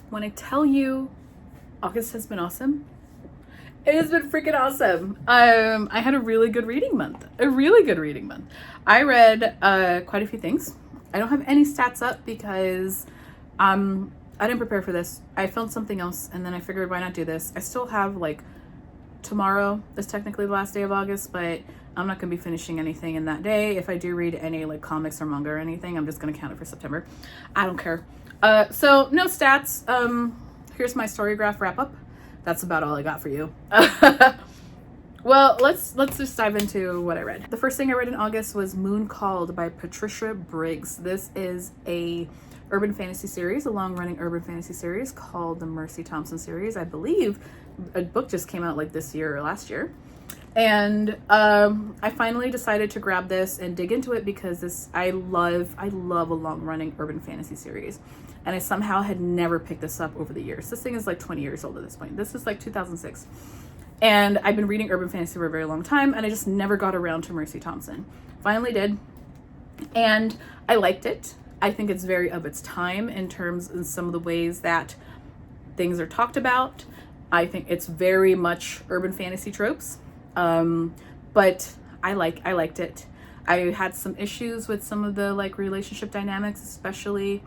When I tell you August has been awesome, it has been freaking awesome. I had a really good reading month. I read quite a few things. I don't have any stats up because I didn't prepare for this. I filmed something else and then I figured why not do this. I still have like tomorrow is technically the last day of August, but I'm not going to be finishing anything in that day. If I do read any like comics or manga or anything, I'm just going to count it for September. I don't care. So no stats. Here's my Storygraph wrap up. That's about all I got for you. Well, let's just dive into what I read. The first thing I read in August was Moon Called by Patricia Briggs. This is a urban fantasy series, a long-running urban fantasy series called the Mercy Thompson series. I believe a book just came out like this year or last year. And I finally decided to grab this and dig into it because I love a long-running urban fantasy series. And I somehow had never picked this up over the years. This thing is like 20 years old at this point. This is like 2006. And I've been reading urban fantasy for a very long time, and I just never got around to Mercy Thompson. Finally did. And I liked it. I think it's very of its time in terms of some of the ways that things are talked about. I think it's very much urban fantasy tropes. But I liked it. I had some issues with some of the like relationship dynamics, especially.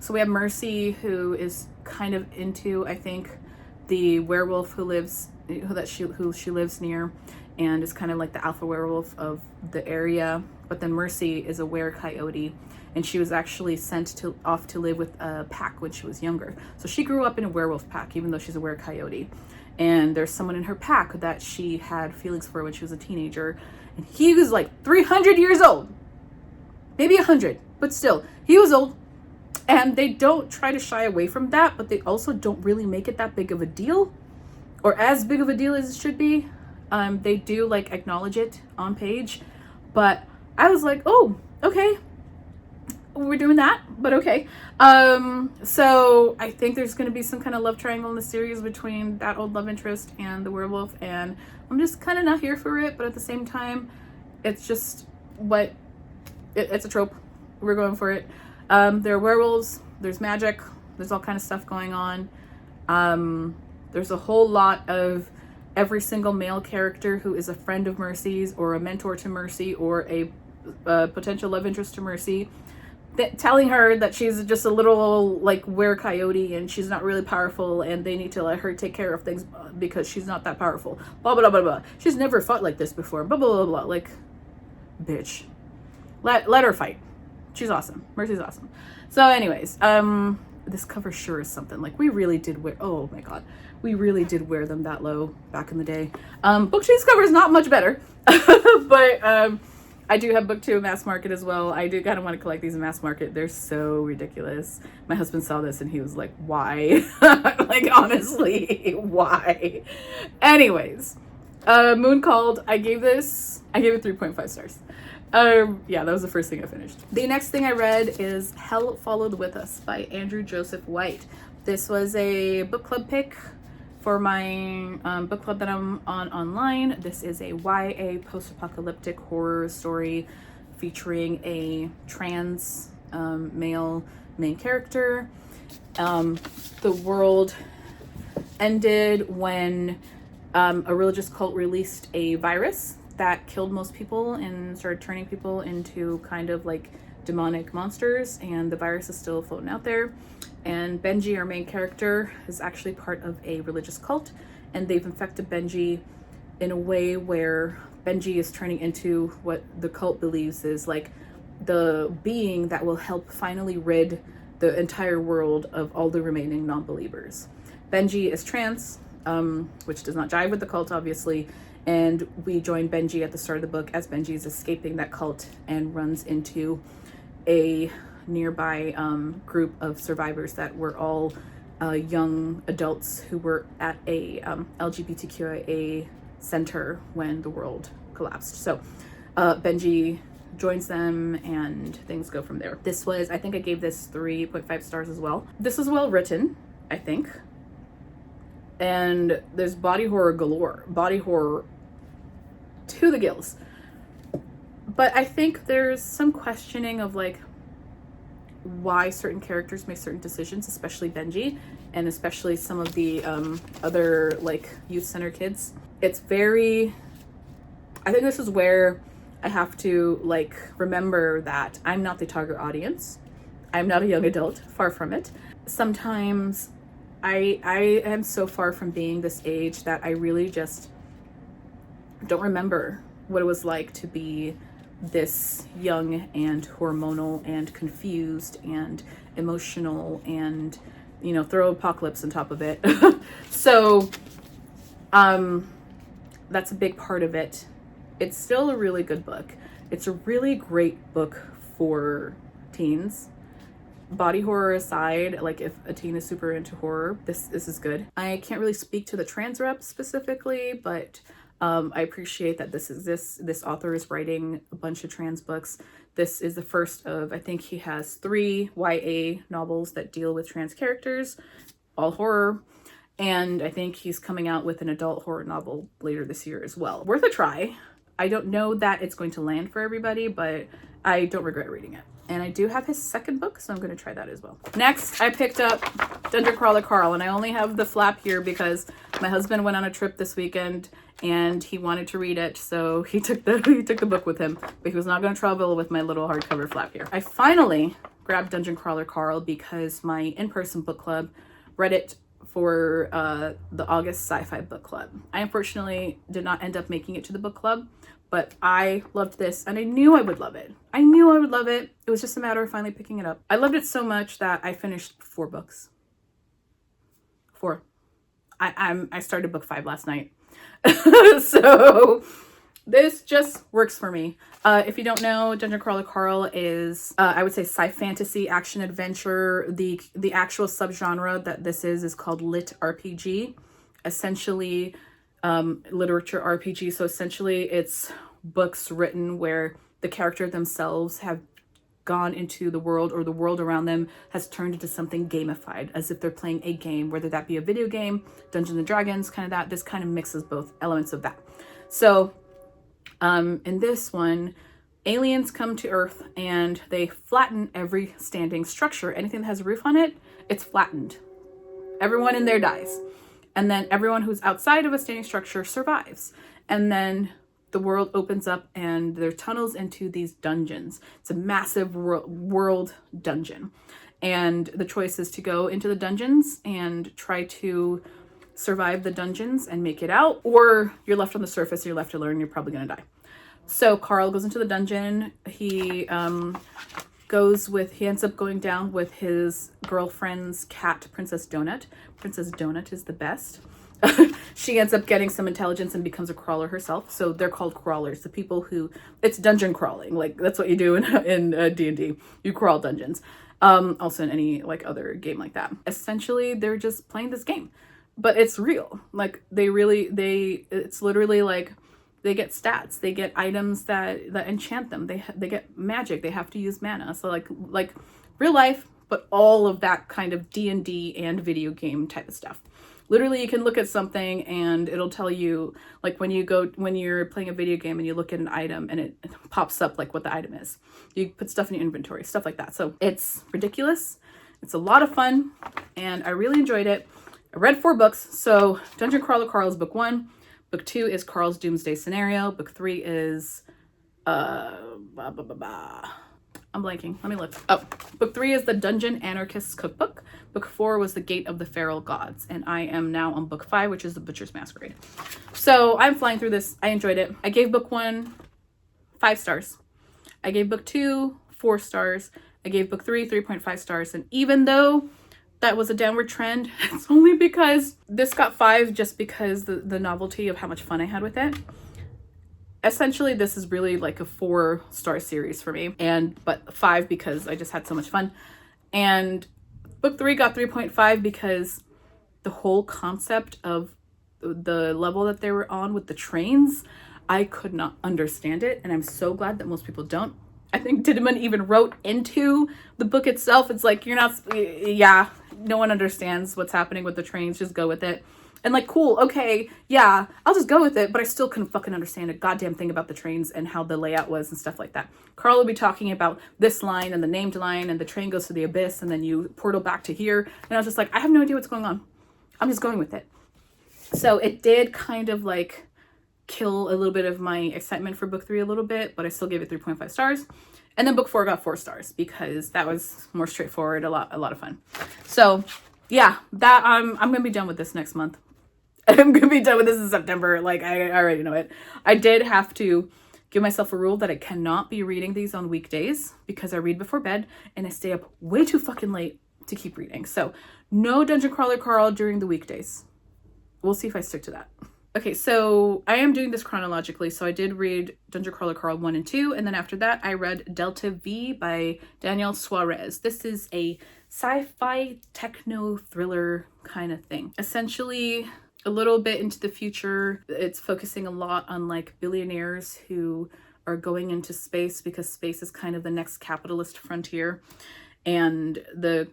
So we have Mercy, who is kind of into, I think, the werewolf who she lives near, and is kind of like the alpha werewolf of the area. But then Mercy is a were-coyote, and she was actually sent off to live with a pack when she was younger. So she grew up in a werewolf pack, even though she's a were-coyote. And there's someone in her pack that she had feelings for when she was a teenager, and he was like 300 years old, maybe 100, but still, he was old. And they don't try to shy away from that, but they also don't really make it that big of a deal, or as big of a deal as it should be. They do like acknowledge it on page, but I was like, oh, okay, we're doing that, but okay. So I think there's going to be some kind of love triangle in the series between that old love interest and the werewolf, and I'm just kind of not here for it, but at the same time, it's just it's a trope. We're going for it. There are werewolves, there's magic, there's all kind of stuff going on. There's a whole lot of every single male character who is a friend of Mercy's, or a mentor to Mercy, or a potential love interest to Mercy, telling her that she's just a little like were-coyote and she's not really powerful, and they need to let her take care of things because she's not that powerful. Blah, blah, blah, blah. She's never fought like this before. Blah, blah, blah, blah. Like, bitch. Let her fight. She's awesome. Mercy's awesome. So anyways, this cover sure is something. Like, we really did wear, oh my god, we really did wear them that low back in the day. Book2's cover is not much better, but I do have Book2 mass market as well. I do kind of want to collect these in mass market. They're so ridiculous. My husband saw this and he was like, why? Like, honestly, why? Anyways, Moon Called, I gave it 3.5 stars. Yeah, that was the first thing I finished. The next thing I read is Hell Followed With Us by Andrew Joseph White. This was a book club pick for my book club that I'm on online. This is a YA post-apocalyptic horror story featuring a trans male main character. The world ended when a religious cult released a virus that killed most people and started turning people into kind of like demonic monsters, and the virus is still floating out there. And Benji, our main character, is actually part of a religious cult, and they've infected Benji in a way where Benji is turning into what the cult believes is like the being that will help finally rid the entire world of all the remaining non-believers. Benji is trans, which does not jive with the cult, obviously, and we join Benji at the start of the book as Benji is escaping that cult and runs into a nearby group of survivors that were all young adults who were at a LGBTQIA center when the world collapsed. So Benji joins them and things go from there. This was, I think I gave this 3.5 stars as well. This is well written, I think. And there's body horror galore. Body horror to the gills. But I think there's some questioning of like why certain characters make certain decisions, especially Benji. and especially some of the other like youth center kids. It's very, I think this is where I have to like remember that I'm not the target audience. I'm not a young adult, far from it. Sometimes I am so far from being this age that I really just don't remember what it was like to be this young and hormonal and confused and emotional and, you know, throw apocalypse on top of it. So that's a big part of it. It's still a really good book. It's a really great book for teens. Body horror aside, like if a teen is super into horror, this is good. I can't really speak to the trans rep specifically, but I appreciate that this author is writing a bunch of trans books. This is the first of, I think he has 3 YA novels that deal with trans characters, all horror. And I think he's coming out with an adult horror novel later this year as well. Worth a try. I don't know that it's going to land for everybody, but I don't regret reading it. And I do have his second book, so I'm going to try that as well. Next, I picked up Dungeon Crawler Carl, and I only have the flap here because my husband went on a trip this weekend and he wanted to read it, so he took the book with him, but he was not going to travel with my little hardcover flap here. I finally grabbed Dungeon Crawler Carl because my in-person book club read it for the August Sci-Fi Book Club. I unfortunately did not end up making it to the book club, but I loved this and I knew I would love it. I knew I would love it. It was just a matter of finally picking it up. I loved it so much that I finished 4 books. 4. I started book 5 last night. So this just works for me. If you don't know, Dungeon Crawler Carl is, I would say, sci-fantasy action adventure. The actual subgenre that this is called lit RPG. Essentially, literature RPG. So essentially, it's books written where the character themselves have gone into the world, or the world around them has turned into something gamified, as if they're playing a game, whether that be a video game, Dungeons and Dragons, kind of that. This kind of mixes both elements of that. So in this one, aliens come to Earth and they flatten every standing structure. Anything that has a roof on it, it's flattened. Everyone in there dies. And then everyone who's outside of a standing structure survives. And then the world opens up and there are tunnels into these dungeons. It's a massive world dungeon. And the choice is to go into the dungeons and try to survive the dungeons and make it out, or you're left on the surface, you're left to learn, you're probably going to die. So Carl goes into the dungeon. He ends up going down with his girlfriend's cat, Princess Donut. Princess Donut is the best. She ends up getting some intelligence and becomes a crawler herself. So they're called crawlers. The people who, it's dungeon crawling. Like that's what you do in D&D. You crawl dungeons. Also in any like other game like that. Essentially, they're just playing this game, but it's real. Like it's literally like they get stats. They get items that enchant them. They get magic. They have to use mana. So like real life, but all of that kind of D&D and video game type of stuff. Literally, you can look at something and it'll tell you, like when you're playing a video game and you look at an item and it pops up like what the item is. You put stuff in your inventory, stuff like that. So it's ridiculous. It's a lot of fun and I really enjoyed it. I read 4 books. So Dungeon Crawler Carl is book 1. Book 2 is Carl's Doomsday Scenario. Book 3 is, I'm blanking. Let me look. Oh, book 3 is the Dungeon Anarchist's Cookbook. Book 4 was The Gate of the Feral Gods. And I am now on book 5, which is The Butcher's Masquerade. So I'm flying through this. I enjoyed it. I gave book 1 5 stars. I gave book 2 4 stars. I gave book 3 3.5 stars. And even though that was a downward trend, it's only because this got 5 just because the novelty of how much fun I had with it. Essentially, this is really like a 4-star series for me, but 5 because I just had so much fun. And book 3 got 3.5 because the whole concept of the level that they were on with the trains, I could not understand it, and I'm so glad that most people don't. I think Dinniman even wrote into the book itself. It's like, no one understands what's happening with the trains, just go with it. And like, cool, okay, yeah, I'll just go with it, but I still couldn't fucking understand a goddamn thing about the trains and how the layout was and stuff like that. Carl would be talking about this line and the named line, and the train goes to the abyss, and then you portal back to here. And I was just like, I have no idea what's going on. I'm just going with it. So it did kind of like kill a little bit of my excitement for book 3 a little bit, but I still gave it 3.5 stars. And then book 4 got 4 stars because that was more straightforward, a lot of fun. So yeah, that I'm gonna be done with this next month. I'm gonna be done with this in September. Like, I already know it. I did have to give myself a rule that I cannot be reading these on weekdays because I read before bed and I stay up way too fucking late to keep reading. So no Dungeon Crawler Carl during the weekdays. We'll see if I stick to that. Okay, so I am doing this chronologically. So I did read Dungeon Crawler Carl 1 and 2, and then after that I read Delta V by Daniel Suarez. This is a sci-fi techno thriller kind of thing. Essentially, a little bit into the future. It's focusing a lot on like billionaires who are going into space because space is kind of the next capitalist frontier. And the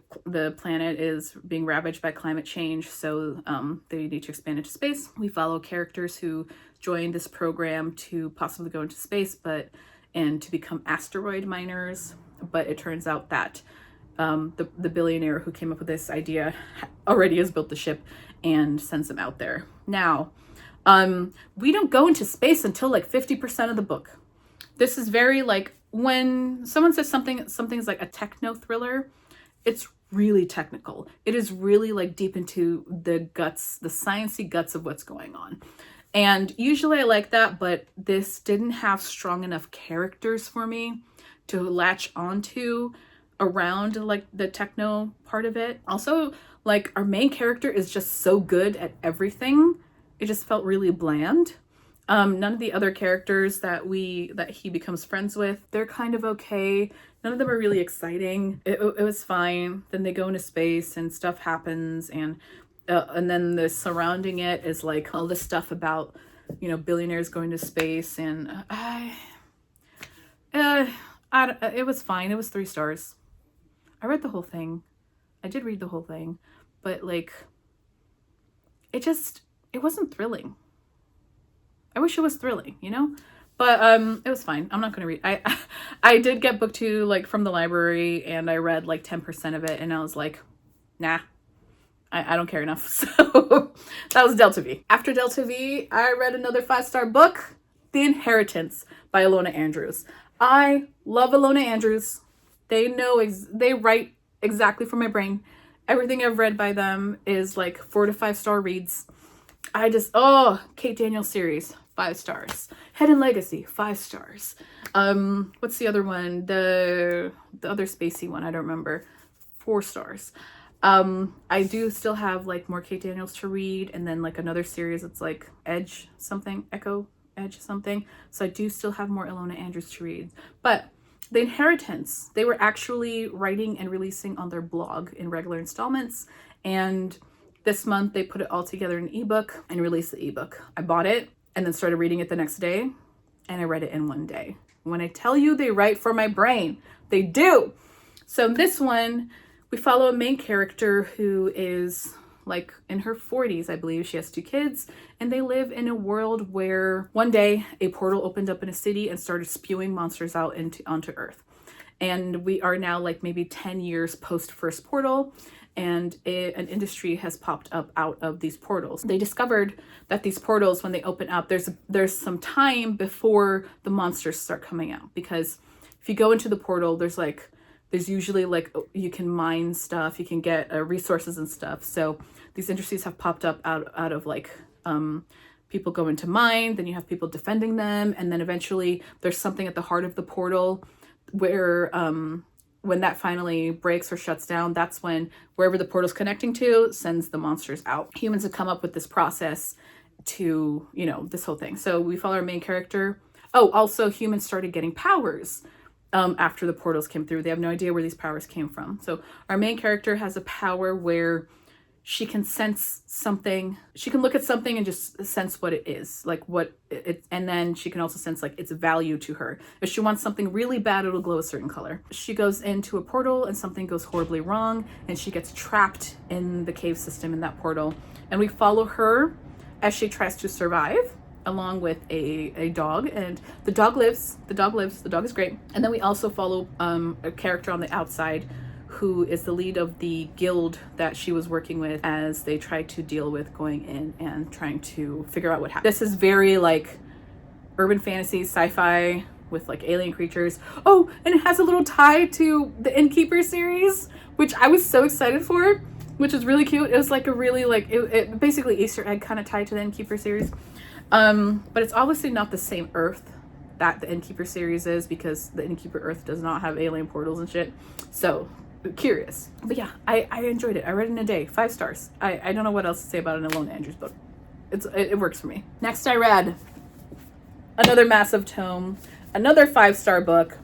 planet is being ravaged by climate change, so they need to expand into space. We follow characters who join this program to possibly go into space, and to become asteroid miners. But it turns out that the billionaire who came up with this idea already has built the ship and sends them out there. Now, we don't go into space until like 50% of the book. This is very like, when someone says something's like a techno thriller, it's really technical. It is really like deep into the guts, the sciencey guts of what's going on. And usually I like that, but this didn't have strong enough characters for me to latch onto around like the techno part of it. Also, like, our main character is just so good at everything. It just felt really bland. None of the other characters that he becomes friends with, they're kind of okay. None of them are really exciting. It was fine. Then they go into space and stuff happens, and then the surrounding it is like all this stuff about, you know, billionaires going to space, and it was fine. It was 3 stars. I read the whole thing. I did read the whole thing, but like, it wasn't thrilling. I wish it was thrilling, you know? But it was fine. I'm not gonna read. I did get book 2 like from the library, and I read like 10% of it, and I was like, nah, I don't care enough. So that was Delta V. After Delta V, I read another 5-star book, The Inheritance by Ilona Andrews. I love Ilona Andrews. They write exactly for my brain. Everything I've read by them is like 4 to 5-star reads. Kate Daniels series, 5 stars. Hidden Legacy, 5 stars. What's the other one? The other spacey one, I don't remember. 4 stars. I do still have like more Kate Daniels to read, and then like another series that's like Echo Edge something. So I do still have more Ilona Andrews to read. But The Inheritance, they were actually writing and releasing on their blog in regular installments, and this month they put it all together in an ebook and released the ebook. I bought it and then started reading it the next day, and I read it in one day. When I tell you they write for my brain, they do. So in this one, we follow a main character who is like in her 40s, I believe. She has 2 kids, and they live in a world where one day a portal opened up in a city and started spewing monsters out onto Earth. And we are now like maybe 10 years post first portal, and an industry has popped up out of these portals. They discovered that these portals, when they open up, there's some time before the monsters start coming out, because if you go into the portal, there's usually like, you can mine stuff, you can get resources and stuff. So these industries have popped up out of like people go into mine, then you have people defending them, and then eventually there's something at the heart of the portal where when that finally breaks or shuts down, that's when wherever the portal's connecting to sends the monsters out. Humans have come up with this process to, you know, this whole thing. So we follow our main character. Oh, also humans started getting powers after the portals came through. They have no idea where these powers came from. So our main character has a power where she can sense something. She can look at something and just sense what it is, like what it, and then she can also sense like its value to her. If she wants something really bad, it'll glow a certain color. She goes into a portal and something goes horribly wrong, and she gets trapped in the cave system in that portal. And we follow her as she tries to survive, along with a dog, and the dog lives. The dog is great. And then we also follow a character on the outside who is the lead of the guild that she was working with as they try to deal with going in and trying to figure out what happened. This is very like urban fantasy, sci-fi with like alien creatures. Oh, and it has a little tie to the Innkeeper series, which I was so excited for, which is really cute. It was like a really like, it basically Easter egg kind of tied to the Innkeeper series. But it's obviously not the same Earth that the Innkeeper series is, because the Innkeeper Earth does not have alien portals and shit. So curious. But yeah, I enjoyed it. I read it in a day. 5 stars. I don't know what else to say about an Ilona Andrews book. It works for me. Next I read another massive tome, another 5-star book.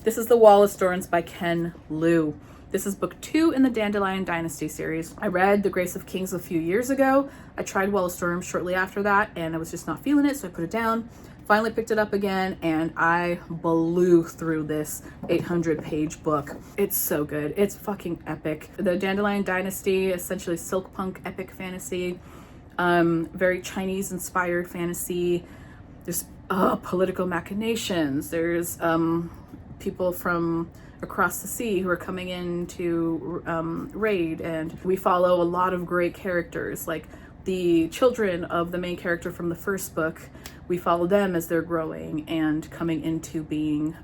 This is The Wall of Storms by Ken Liu. This is book 2 in the Dandelion Dynasty series. I read The Grace of Kings a few years ago. I tried Wall of Storms shortly after that, and I was just not feeling it, so I put it down. Finally picked it up again, and I blew through this 800-page book. It's so good. It's fucking epic. The Dandelion Dynasty, essentially silk punk epic fantasy, very Chinese-inspired fantasy. There's political machinations. There's people from across the sea who are coming in to raid, and we follow a lot of great characters, like the children of the main character from the first book. We follow them as they're growing and coming into being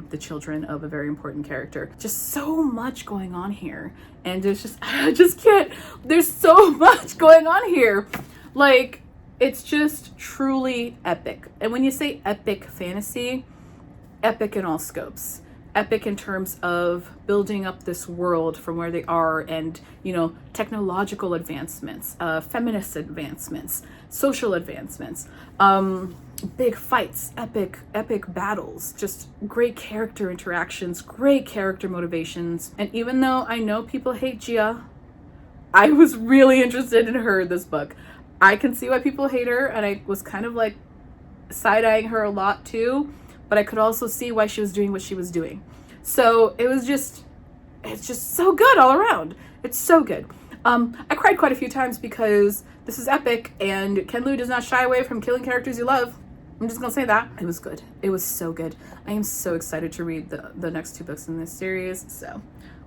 the children of a very important character. Just so much going on here. And there's just, I just can't, there's so much going on here. Like, it's just truly epic. And when you say epic fantasy, epic in all scopes. Epic in terms of building up this world from where they are, and, you know, technological advancements, feminist advancements, social advancements, big fights, epic battles, just great character interactions, great character motivations. And even though I know people hate Gia, I was really interested in her this book. I can see why people hate her, and I was kind of like side-eyeing her a lot too, but I could also see why she was doing what she was doing. So it's just so good all around. It's so good. I cried quite a few times because this is epic, and Ken Liu does not shy away from killing characters you love. I'm just gonna say that. It was good. It was so good. I am so excited to read the next 2 books in this series. So,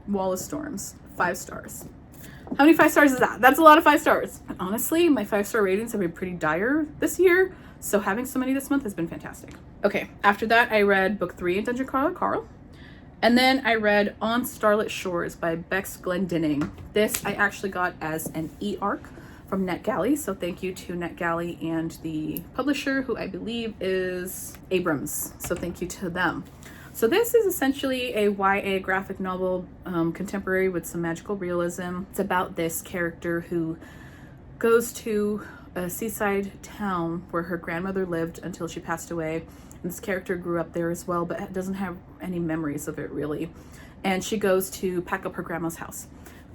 Wall of Storms, 5 stars. How many 5 stars is that? That's a lot of 5 stars. And honestly, my 5-star ratings have been pretty dire this year, so having so many this month has been fantastic. Okay, after that I read book 3 in Dungeon Crawler Carl. And then I read On Starlit Shores by Bex Glendining. This I actually got as an e-arc from NetGalley, so thank you to NetGalley and the publisher, who I believe is Abrams, so thank you to them. So this is essentially a YA graphic novel, contemporary with some magical realism. It's about this character who goes to a seaside town where her grandmother lived until she passed away. And this character grew up there as well, but doesn't have any memories of it really. And she goes to pack up her grandma's house.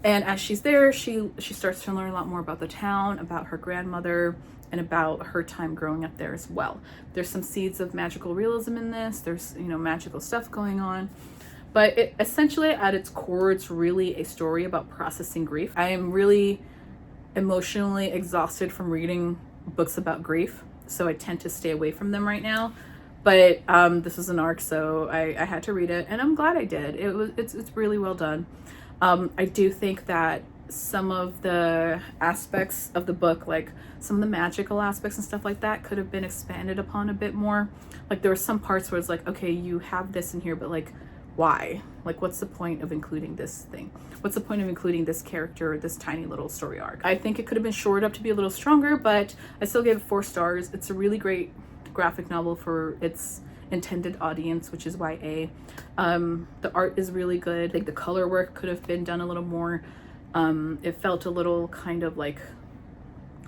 And as she's there, she starts to learn a lot more about the town, about her grandmother, and about her time growing up there as well. There's some seeds of magical realism in this. There's, you know, magical stuff going on. But it, essentially, at its core, it's really a story about processing grief. I am really emotionally exhausted from reading books about grief, so I tend to stay away from them right now. But this was an arc, so I had to read it, and I'm glad I did. It's really well done. I do think that some of the aspects of the book, like some of the magical aspects and stuff like that, could have been expanded upon a bit more. Like there were some parts where it's like, okay, you have this in here, but like, why? Like, what's the point of including this thing? What's the point of including this character, this tiny little story arc? I think it could have been shored up to be a little stronger, but I still gave it 4 stars. It's a really great graphic novel for its intended audience, which is YA. The art is really good. Like the color work could have been done a little more. It felt a little kind of like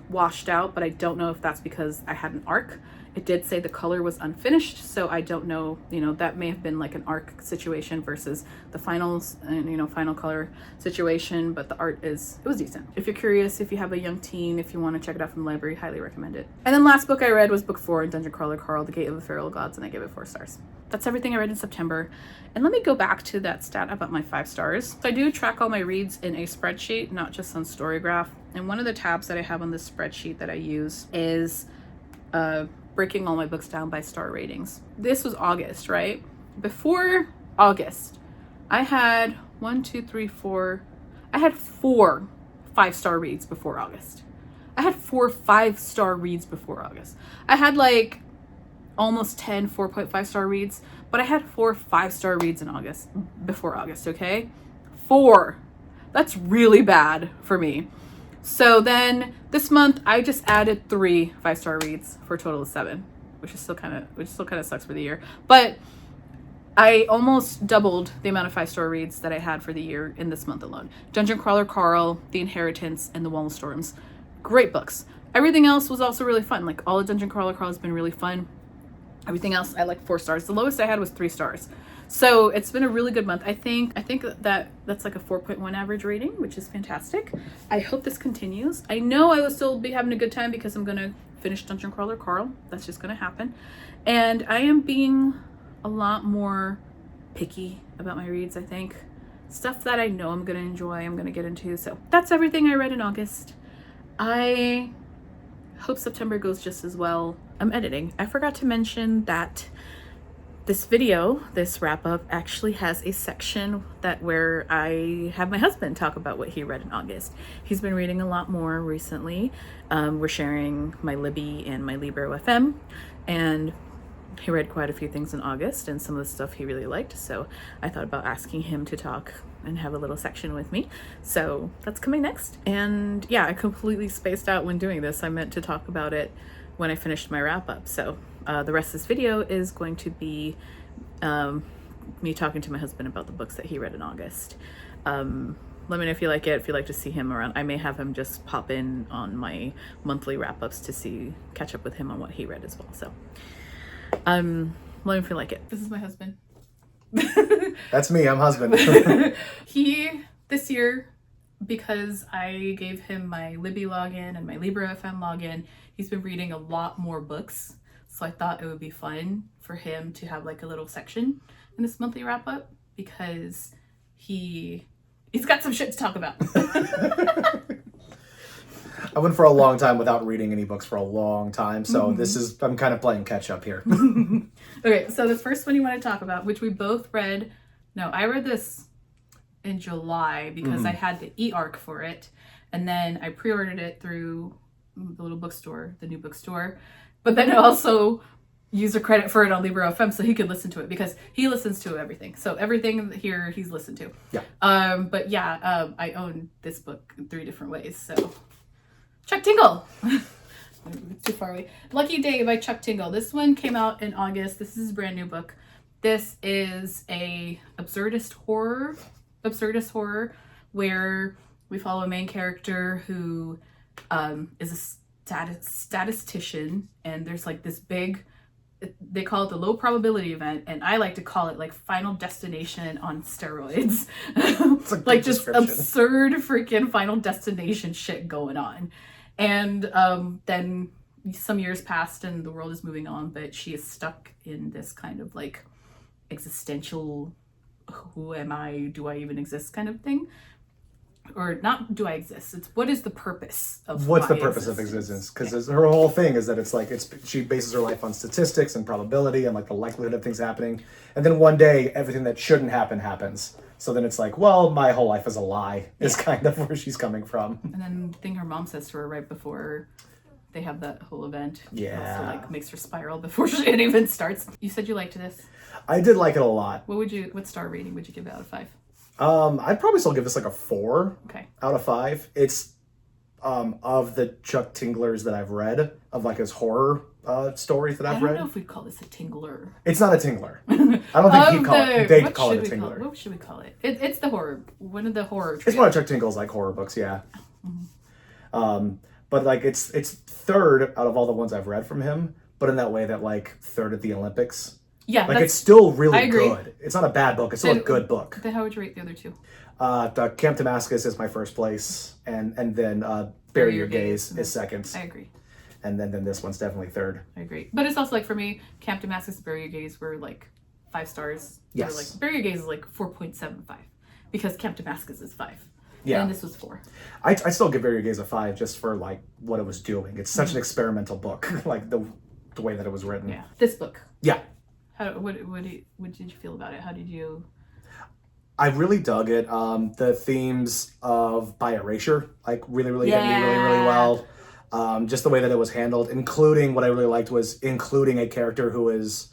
washed out, but I don't know if that's because I had an arc. It did say the color was unfinished, so I don't know, that may have been like an arc situation versus the finals and, final color situation, but the art it was decent. If you're curious, if you have a young teen, if you want to check it out from the library, highly recommend it. And then last book I read was book 4 in Dungeon Crawler Carl, The Gate of the Feral Gods, and I gave it 4 stars. That's everything I read in September. And let me go back to that stat about my 5 stars. So I do track all my reads in a spreadsheet, not just on Storygraph. And one of the tabs that I have on this spreadsheet that I use is breaking all my books down by star ratings. This was August, right? Before August, I had 4 5-star reads before August. I had 4 5-star reads before August. I had like almost 10 4.5-star reads, but I had 4 5-star reads in August, before August, okay? 4. That's really bad for me. So then this month I just added 3 5-star reads for a total of 7, which still kind of sucks for the year. But I almost doubled the amount of 5-star reads that I had for the year in this month alone. Dungeon Crawler Carl, The Inheritance, and The Wall of Storms. Great books. Everything else was also really fun. Like all of Dungeon Crawler Carl has been really fun. Everything else I like 4 stars. The lowest I had was 3 stars. So it's been a really good month. I think that's like a 4.1 average rating, which is fantastic. I hope this continues. I know I will still be having a good time because I'm going to finish Dungeon Crawler Carl. That's just going to happen. And I am being a lot more picky about my reads, I think. Stuff that I know I'm going to enjoy, I'm going to get into. So that's everything I read in August. I hope September goes just as well. I'm editing. I forgot to mention that this video, this wrap up, actually has a section where I have my husband talk about what he read in August. He's been reading a lot more recently. We're sharing my Libby and my Libro FM, and he read quite a few things in August and some of the stuff he really liked. So I thought about asking him to talk and have a little section with me. So that's coming next. And yeah, I completely spaced out when doing this. I meant to talk about it when I finished my wrap up. So the rest of this video is going to be me talking to my husband about the books that he read in August. Let me know if you like it, if you like to see him around. I may have him just pop in on my monthly wrap-ups to catch up with him on what he read as well. So let me know if you like it. This is my husband. That's me, I'm husband. This year, because I gave him my Libby login and my Libro FM login, he's been reading a lot more books. So I thought it would be fun for him to have like a little section in this monthly wrap up because he's got some shit to talk about. I went for a long time without reading any books for a long time. So I'm kind of playing catch up here. Okay, so the first one you want to talk about, which we both read. No, I read this in July because I had the e-arc for it. And then I pre-ordered it through the little bookstore, the new bookstore. But then I also used a credit for it on Libro FM so he could listen to it because he listens to everything. So everything here he's listened to. Yeah. I own this book in 3 different ways. So Chuck Tingle. It's too far away. Lucky Day by Chuck Tingle. This one came out in August. This is his brand new book. This is a absurdist horror where we follow a main character who is a statistician, and there's like this big, they call it the low probability event, and I like to call it like Final Destination on steroids. Like just absurd freaking Final Destination shit going on. And then some years passed and the world is moving on, but she is stuck in this kind of like existential, who am I, do I even exist kind of thing. Or not do I exist, it's what is the purpose of what's the purpose of existence, because her whole thing is that it's like she bases her life on statistics and probability and like the likelihood of things happening, and then one day everything that shouldn't happen happens, so then it's like, well, my whole life is a lie, is kind of where she's coming from. And then the thing her mom says to her right before they have that whole event also like makes her spiral before it even starts. You said you liked this. I did like it a lot. What star rating would you give it out of 5? I'd probably still give this like a 4 out of 5. It's of the Chuck Tinglers that I've read, of like his horror stories that I've read. I don't know if we'd call this a Tingler. It's not a Tingler. I don't think he'd call it. They'd call it a Tingler. What should we call it? It's the horror. One of the horror. It's one of Chuck Tingle's like horror books, yeah. but like it's third out of all the ones I've read from him, but in that way that like third at the Olympics. Yeah, like it's still really agree. good. It's not a bad book. It's still a good book. Then how would you rate the other two? The Camp Damascus is my first place, and then Bury Your Gaze is second. I agree. And then this one's definitely third. I agree. But it's also like for me, Camp Damascus and Bury Your Gaze were like 5 stars. Yes. Like Bury Your Gaze is like 4.75 because Camp Damascus is 5. Yeah. And this was 4. I still give Bury Your Gaze a 5 just for like what it was doing. It's such an experimental book, like the way that it was written. Yeah. This book. Yeah. What did you feel about it? How did you? I really dug it. The themes of bi erasure, like really hit me really well. Just the way that it was handled, including what I really liked was including a character who is,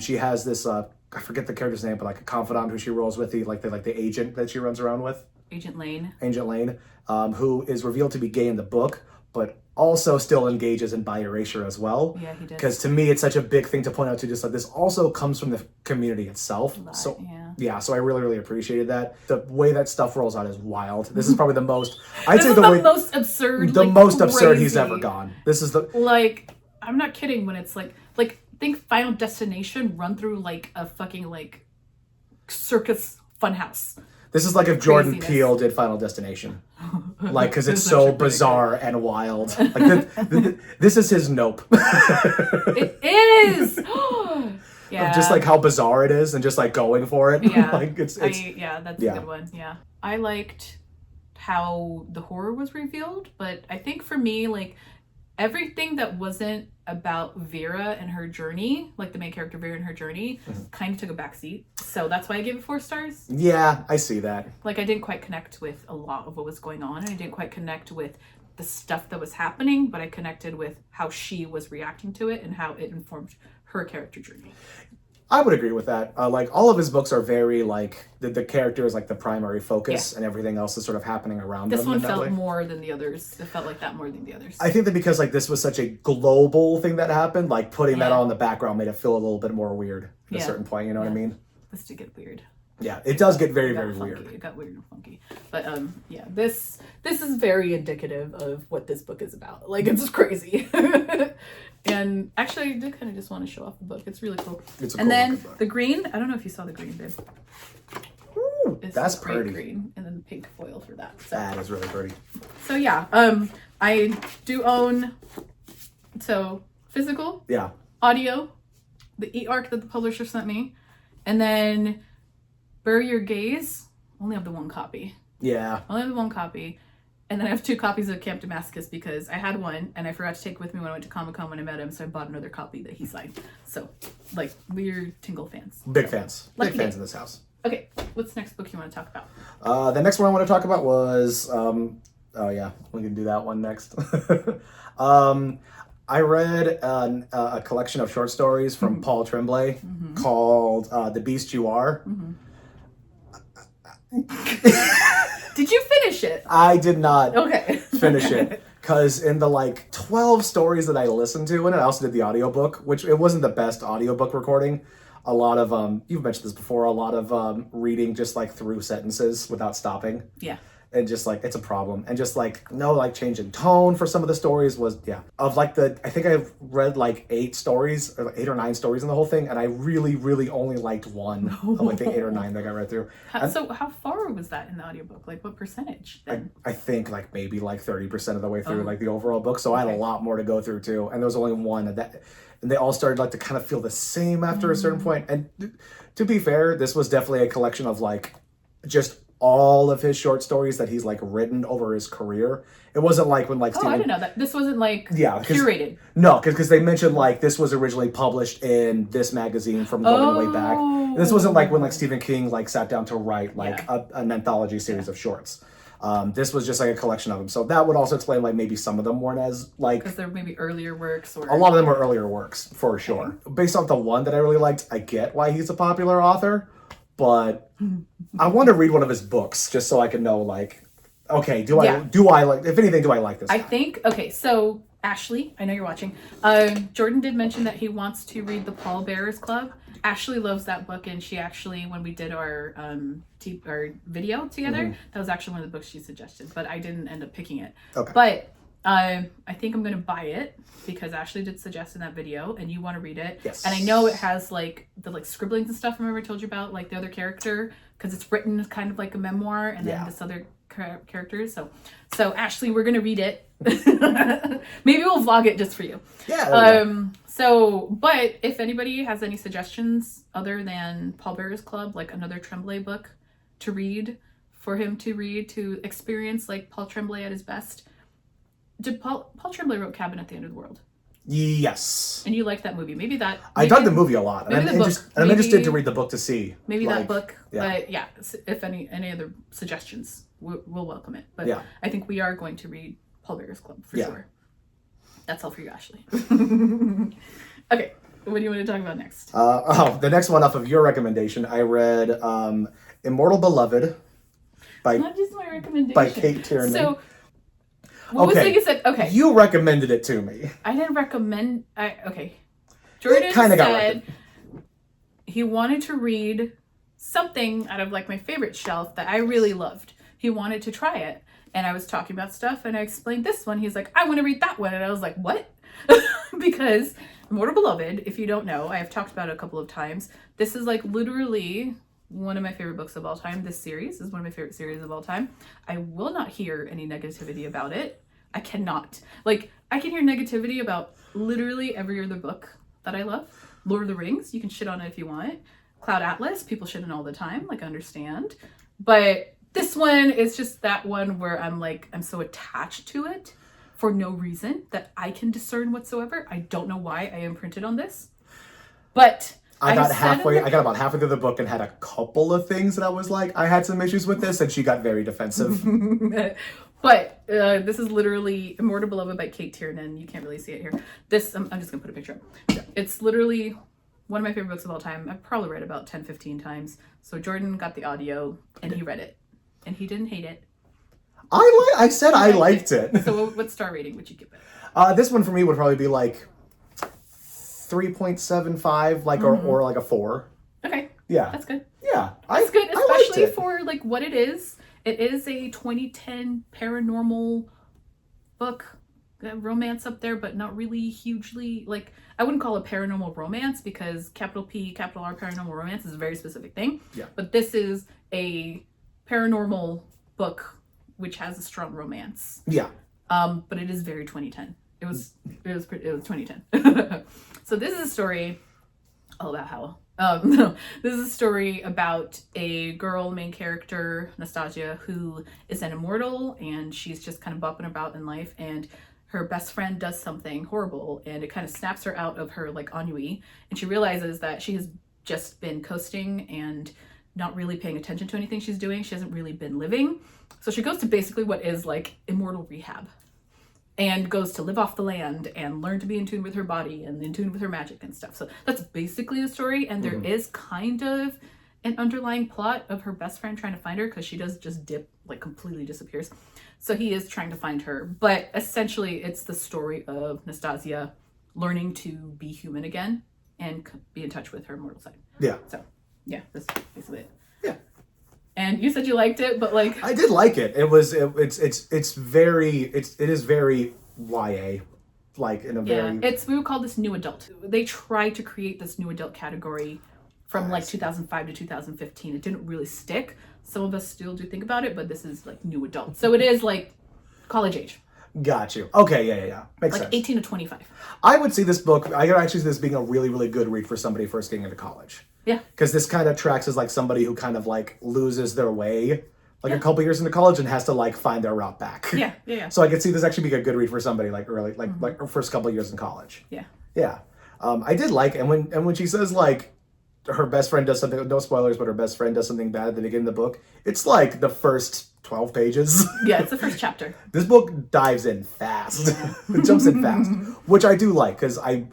she has this, I forget the character's name, but like a confidant who she rolls with, the agent that she runs around with. Agent Lane, who is revealed to be gay in the book, but also still engages in bi erasure as well. Yeah, he does. Because to me, it's such a big thing to point out to, just like this also comes from the community itself. So I really appreciated that. The way that stuff rolls out is wild. This is probably the most. I'd say the most absurd. The most absurd he's ever gone. This is the like. I'm not kidding when it's like think Final Destination run through like a fucking like circus funhouse. This is like if Jordan Peele did Final Destination. Like, because it's so bizarre and wild. Like, this is his Nope. It is! Yeah. Just like how bizarre it is and just like going for it. Yeah. Like, that's a good one. Yeah. I liked how the horror was revealed, but I think for me, like, everything that wasn't about Vera and her journey, like the main character Vera and her journey, kind of took a backseat. So that's why I gave it 4 stars. Yeah, I see that. Like I didn't quite connect with a lot of what was going on, and I didn't quite connect with the stuff that was happening, but I connected with how she was reacting to it and how it informed her character journey. I would agree with that. Like all of his books are very like the character is like the primary focus, and everything else is sort of happening around them. This one felt more than the others. It felt like that more than the others. I think that because like this was such a global thing that happened, like putting that on the background made it feel a little bit more weird at a certain point. You know what I mean? This did get weird. Yeah, it does get very weird. It got weird and funky. But this is very indicative of what this book is about. Like it's crazy. And actually, I did kind of just want to show off the book. It's really cool. It's a and cool then book. the green. I don't know if you saw the green, babe. Ooh, that's pretty. Green, and then the pink foil for that. So. That is really pretty. So yeah, I do own physical, audio, the e-arc that the publisher sent me, and then Bury Your Gaze. Only have the one copy. Yeah. Only have the one copy. And then I have 2 copies of Camp Damascus because I had one and I forgot to take it with me when I went to Comic-Con when I met him, so I bought another copy that he signed. So, like, we're Tingle fans. Big fans. Big fans me. in this house. Okay, what's the next book you want to talk about? The next one I want to talk about was, we can do that one next. I read a collection of short stories from Paul Tremblay called The Beast You Are. Did you finish it? I did not finish Okay. it. Because in the like 12 stories that I listened to, and I also did the audiobook, which it wasn't the best audiobook recording. A lot of, you've mentioned this before, a lot of reading just like through sentences without stopping. Yeah. And just like, it's a problem. And just like, no like change in tone for some of the stories was, Of like I think I've read like 8 stories, or like 8 or 9 stories in the whole thing. And I really only liked one of like the 8 or 9 that I read through. So how far was that in the audiobook? Like what percentage then? I think like maybe like 30% of the way through like the overall book. So I had a lot more to go through too. And there was only one and they all started like to kind of feel the same after a certain point. And to be fair, this was definitely a collection of like just all of his short stories that he's like written over his career. It wasn't like when like I didn't know that. This wasn't like curated. No, because they mentioned like this was originally published in this magazine from going way back. And this wasn't like when like Stephen King like sat down to write like an anthology series of shorts. This was just like a collection of them. So that would also explain like maybe some of them weren't as like... Because they're maybe earlier works or... A lot of them were earlier works, for sure. Based off the one that I really liked, I get why he's a popular author, but I want to read one of his books just so I can know like, okay, do I like, if anything, do I like this guy? I think, okay, so Ashley, I know you're watching. Jordan did mention that he wants to read the Pallbearers Club. Ashley loves that book, and she actually, when we did our video together, that was actually one of the books she suggested, but I didn't end up picking it. Okay. But I think I'm going to buy it because Ashley did suggest in that video and you want to read it. Yes. And I know it has like the like scribblings and stuff. Remember I told you about like the other character because it's written as kind of like a memoir and then this other characters. So Ashley, we're going to read it. Maybe we'll vlog it just for you. Yeah. But if anybody has any suggestions other than Paul Bearer's Club, like another Tremblay book to read, for him to read, to experience like Paul Tremblay at his best. Did Paul Tremblay wrote Cabin at the End of the World? Yes. And you liked that movie. Maybe that... I dug the movie a lot. And I'm interested to read the book to see. Maybe that book. Yeah. But yeah, if any other suggestions, we'll welcome it. But I think we are going to read Paul Bearer's Club for sure. That's all for you, Ashley. Okay. What do you want to talk about next? The next one off of your recommendation, I read Immortal Beloved by... Not just my recommendation. By Kate Tiernan. So... What was it you said? Okay. You recommended it to me. I didn't recommend... Jordan said he wanted to read something out of like my favorite shelf that I really loved. He wanted to try it. And I was talking about stuff and I explained this one. He's like, I want to read that one. And I was like, what? Because Immortal Beloved, if you don't know, I have talked about it a couple of times. This is like literally... one of my favorite books of all time. This series is one of my favorite series of all time. I will not hear any negativity about it. I cannot. Like, I can hear negativity about literally every other book that I love. Lord of the Rings, you can shit on it if you want. Cloud Atlas, people shit on all the time. Like, I understand. But this one is just that one where I'm like, I'm so attached to it for no reason that I can discern whatsoever. I don't know why I imprinted on this. But... I got about halfway through the book and had a couple of things that I was like, I had some issues with this, and she got very defensive. But this is literally Immortal Beloved by Kate Tiernan. You can't really see it here. This, I'm just going to put a picture up. It's literally one of my favorite books of all time. I've probably read it about 10, 15 times. So Jordan got the audio, and he read it. And he didn't hate it. I said I liked it. So what star rating would you give it? This one for me would probably be like 3.75, like or like a 4. Okay. Yeah. That's good. Yeah. That's good, especially for like what it is. It is a 2010 paranormal book. Romance up there, but not really hugely, like, I wouldn't call it paranormal romance because capital P, capital R paranormal romance is a very specific thing. Yeah. But this is a paranormal book which has a strong romance. Yeah. But it is very 2010. It was 2010. So this is a story all about how this is a story about a girl, main character, Nastasia, who is an immortal and she's just kind of bopping about in life, and her best friend does something horrible and it kind of snaps her out of her like ennui, and she realizes that she has just been coasting and not really paying attention to anything she's doing. She hasn't really been living. So she goes to basically what is like immortal rehab, and goes to live off the land and learn to be in tune with her body and in tune with her magic and stuff. So that's basically the story. And there is kind of an underlying plot of her best friend trying to find her, because she does just dip, like completely disappears. So he is trying to find her. But essentially it's the story of Nastasia learning to be human again and be in touch with her immortal side. Yeah. So yeah, that's basically it. Yeah. And you said you liked it, but like... I did like it. It is very YA, like in a very... we would call this new adult. They tried to create this new adult category from like 2005 to 2015. It didn't really stick. Some of us still do think about it, but this is like new adult. So it is like college age. Got you. Okay, yeah. Makes sense. Like 18 to 25. I would see this book, I could actually see this being a really, really good read for somebody first getting into college. Yeah. Because this kind of tracks as like somebody who kind of like loses their way like a couple years into college and has to like find their route back. Yeah. So I could see this actually being a good read for somebody like early, like her first couple of years in college. Yeah. I did like, and when she says like her best friend does something, no spoilers, but her best friend does something bad at the beginning of the book, it's like the first 12 pages. Yeah, it's the first chapter. This book dives in fast. It jumps in fast, which I do like, because I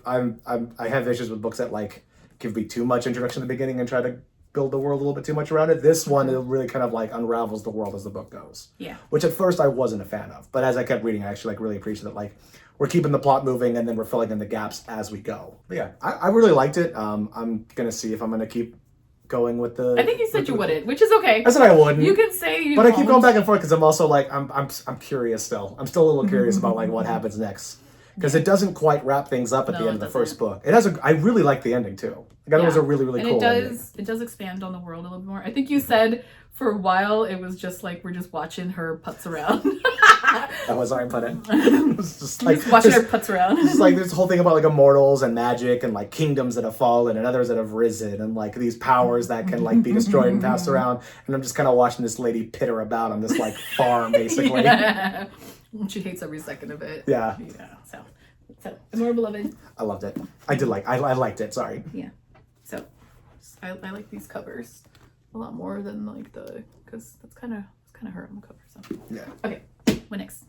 have issues with books that like give me too much introduction at the beginning and try to build the world a little bit too much around it. This one, it really kind of like unravels the world as the book goes. Yeah. Which at first I wasn't a fan of, but as I kept reading, I actually like really appreciated that like we're keeping the plot moving and then we're filling in the gaps as we go. But yeah, I really liked it. I'm gonna see if I'm gonna keep going with the. I think you said you wouldn't, which is okay. I said I wouldn't. You can say you but won't. I keep going back and forth because I'm also like I'm curious still. I'm still a little curious about like what happens next because it doesn't quite wrap things up at the end of the first book. It has I really like the ending too. Like, it was a really and cool ending. It does expand on the world a little bit more. I think you said for a while it was just like we're just watching her putz around. That was how I put it. It was just like just watching her putz around. It's like this whole thing about like immortals and magic and like kingdoms that have fallen and others that have risen and like these powers that can like be destroyed and passed around. And I'm just kind of watching this lady pitter about on this like farm basically. Yeah. She hates every second of it. Yeah. So Immortal Beloved. I loved it. I liked it. Sorry. Yeah. So I like these covers a lot more than like because that's kind of her on the cover. So yeah. Okay. What next?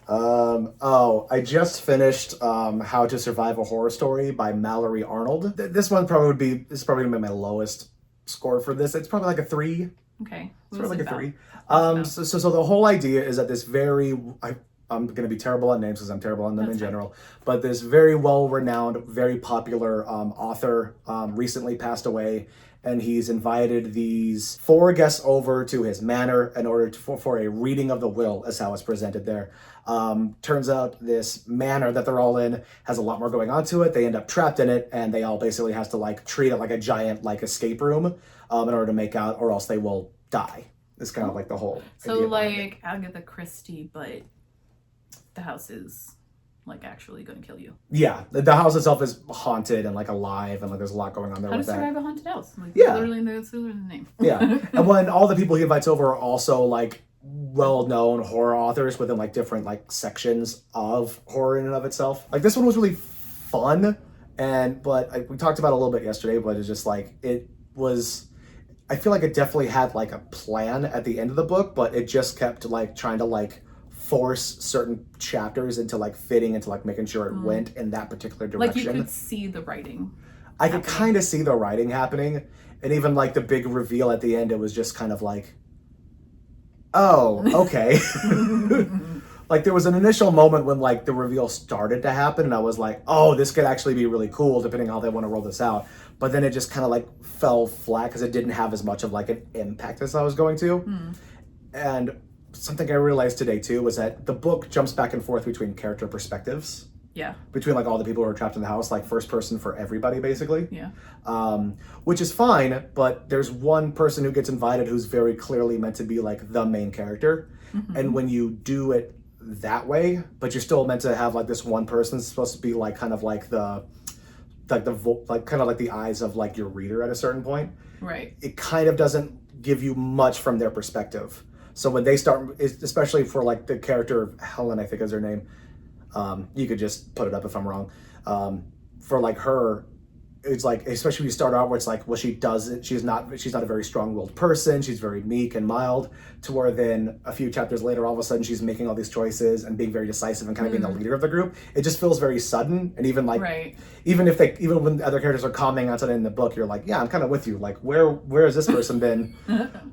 I just finished How to Survive a Horror Story by Mallory Arnold. This one probably gonna be my lowest score for this. It's probably like a 3. Okay. It's probably like a 3. So the whole idea is that this I'm going to be terrible at names because I'm terrible on them in general. But this very well-renowned, very popular author recently passed away, and he's invited these 4 guests over to his manor in order for a reading of the will, is how it's presented there. Turns out this manor that they're all in has a lot more going on to it. They end up trapped in it, and they all basically has to like treat it like a giant like escape room in order to make out, or else they will die. It's kind of like the whole. So like Agatha Christie, but the house is like actually going to kill you. Yeah, the house itself is haunted and like alive, and like there's a lot going on there. How with to that. Survive a Haunted House? Like, yeah, literally the name. Yeah, and when all the people he invites over are also like well-known horror authors within like different like sections of horror in and of itself. Like this one was really fun, but we talked about it a little bit yesterday, but it's just like it was. I feel like it definitely had like a plan at the end of the book, but it just kept like trying to like force certain chapters into like fitting into like making sure it went in that particular direction. Like you could see the writing. I could kind of see the writing happening, and even like the big reveal at the end, it was just kind of like, oh, okay. Like there was an initial moment when like the reveal started to happen, and I was like, oh, this could actually be really cool depending on how they want to roll this out. But then it just kind of like fell flat because it didn't have as much of like an impact as I was going to. And something I realized today too was that the book jumps back and forth between character perspectives. Yeah. Between like all the people who are trapped in the house, like first person for everybody basically. Yeah. Which is fine, but there's one person who gets invited who's very clearly meant to be like the main character. And when you do it that way, but you're still meant to have like this one person that's supposed to be like kind of like kind of like the eyes of like your reader at a certain point. Right. It kind of doesn't give you much from their perspective. So when they start, especially for like the character of Helen, I think is her name. You could just put it up if I'm wrong. For like her, it's like, especially when you start out where it's like, well, she's not a very strong-willed person. She's very meek and mild, to where then a few chapters later, all of a sudden she's making all these choices and being very decisive and kind of being the leader of the group. It just feels very sudden. And even like, even when the other characters are commenting on something in the book, you're like, yeah, I'm kind of with you. Like, where has this person been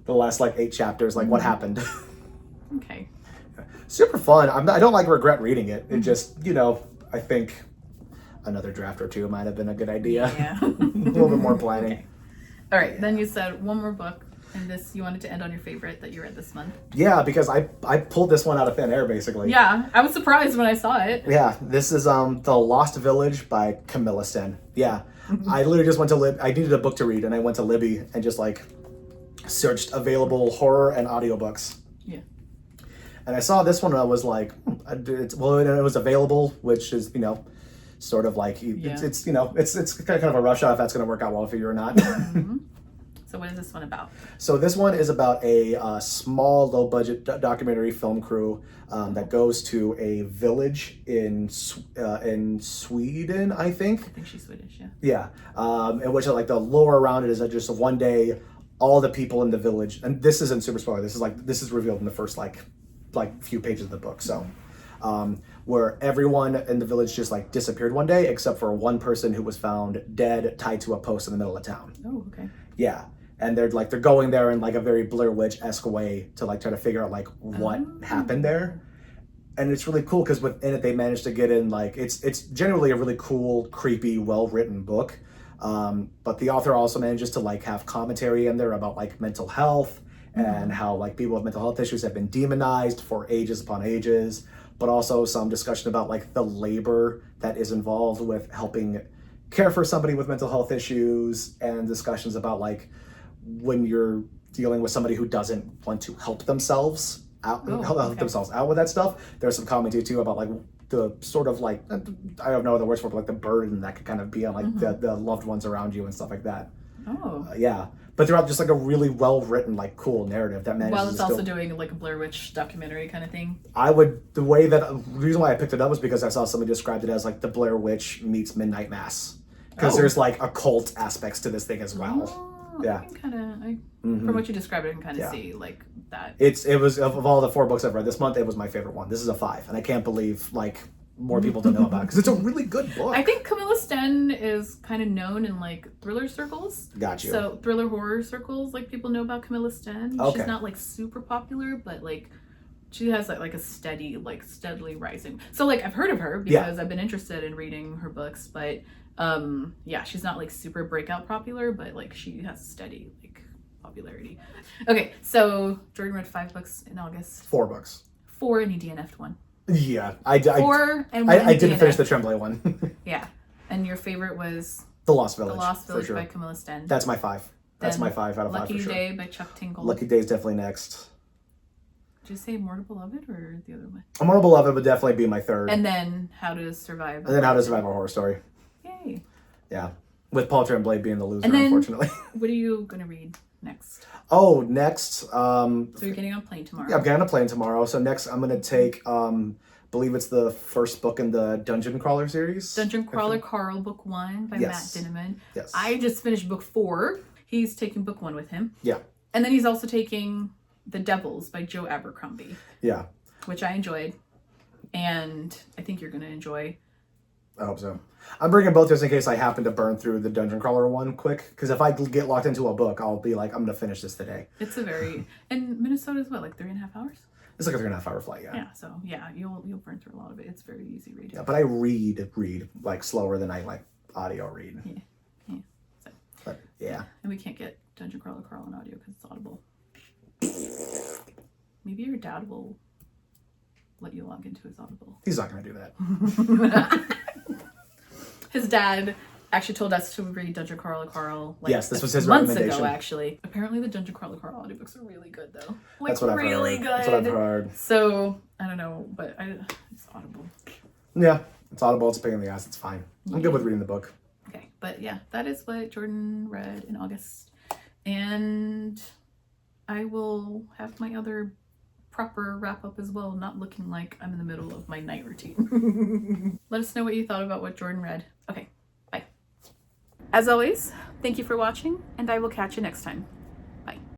the last like 8 chapters? Like, what happened? Okay. Super fun. I don't like regret reading it. It just, I think another draft or 2 might have been a good idea. Yeah. A little bit more planning. Okay. All right. Then you said one more book, and this you wanted to end on your favorite that you read this month. Yeah, because I pulled this one out of thin air, basically. Yeah, I was surprised when I saw it. Yeah, this is The Lost Village by Camilla Sten. Yeah, I literally just went to I needed a book to read, and I went to Libby and just like searched available horror and audiobooks. Yeah. And I saw this one, and I was like, it was available, which is sort of like it's kind of a rush out if that's going to work out well for you or not. So what is this one about? So this one is about a small, low-budget documentary film crew that goes to a village in Sweden, I think. I think she's Swedish, yeah. Yeah, in which like the lore around it is that just one day, all the people in the village, and this isn't super spoiler. This is revealed in the first like few pages of the book. So. Where everyone in the village just like disappeared one day, except for one person who was found dead, tied to a post in the middle of town. Oh, okay. Yeah, and they're going there in like a very Blair Witch-esque way to like try to figure out like what happened there, and it's really cool because within it they managed to get in like it's generally a really cool, creepy, well-written book, But the author also manages to like have commentary in there about like mental health and how like people with mental health issues have been demonized for ages upon ages, but also some discussion about like the labor that is involved with helping care for somebody with mental health issues, and discussions about like when you're dealing with somebody who doesn't want to help themselves help themselves out with that stuff. There's some commentary too about like the sort of like, I don't know other words for it, but like the burden that could kind of be on like the loved ones around you and stuff like that. Yeah. But throughout just like a really well written, like cool narrative that manages. While it's also doing like a Blair Witch documentary kind of thing. The reason why I picked it up was because I saw somebody described it as like the Blair Witch meets Midnight Mass. Because there's like occult aspects to this thing as well. Yeah. I can from what you described, I can kind of see like that. It was, of all the 4 books I've read this month, it was my favorite one. This is a 5, and I can't believe like more people don't know about it because it's a really good book. I think Camilla Sten is kind of known in like thriller circles. Got you. So thriller horror circles, like people know about Camilla Sten. Okay. She's not like super popular, but like she has like a steadily rising. So like I've heard of her because I've been interested in reading her books, but she's not like super breakout popular, but like she has steady like popularity. Okay, so Jordan read 5 books in August. 4 books. 4, and he DNF'd one. Yeah, 4 and 1. I didn't finish the Tremblay one. Yeah, and your favorite was The Lost Village. The Lost Village for sure. by Camilla Sten. That's my 5. That's my 5 out of 5 Lucky for sure. Day by Chuck Tingle. Lucky Day is definitely next. Did you say Immortal Beloved or the other one? Immortal Beloved would definitely be my 3rd. And then How to Survive. And then How to Survive a Horror Story. Yay. Yeah. With Paul Tremblay being the loser, and then, unfortunately. What are you going to read next? Oh, next. So you're getting on a plane tomorrow. Yeah, I'm getting on a plane tomorrow. So next I'm going to take, I believe it's the first book in the Dungeon Crawler series. Dungeon Crawler Carl, book 1 by Matt Dinniman. Yes. I just finished book 4. He's taking book 1 with him. Yeah. And then he's also taking The Devils by Joe Abercrombie. Yeah. Which I enjoyed. And I think you're going to enjoy. I hope so. I'm bringing both just in case I happen to burn through the Dungeon Crawler one quick. Because if I get locked into a book, I'll be like, I'm going to finish this today. It's a very... And Minnesota's what, like 3.5 hours? It's like a 3.5 hour flight, yeah. Yeah, so yeah, you'll burn through a lot of it. It's very easy read. Yeah, but I read like slower than I like audio read. Yeah. So. But yeah. And we can't get Dungeon Crawler Carl on audio because it's Audible. Maybe your dad will let you log into his Audible. He's not going to do that. His dad actually told us to read Dungeon Crawler Carl yes, this was his months recommendation. ago, actually. Apparently the Dungeon Crawler Carl audiobooks are really good, though. Like, That's what I've really heard. good. That's what I've heard. So, I don't know, but it's Audible. Yeah, it's Audible. It's a pain in the ass. It's fine. I'm good with reading the book. Okay, but yeah, that is what Jordan read in August. And I will have my other proper wrap up as well, not looking like I'm in the middle of my night routine. Let us know what you thought about what Jordan read. Okay, bye. As always, thank you for watching, and I will catch you next time.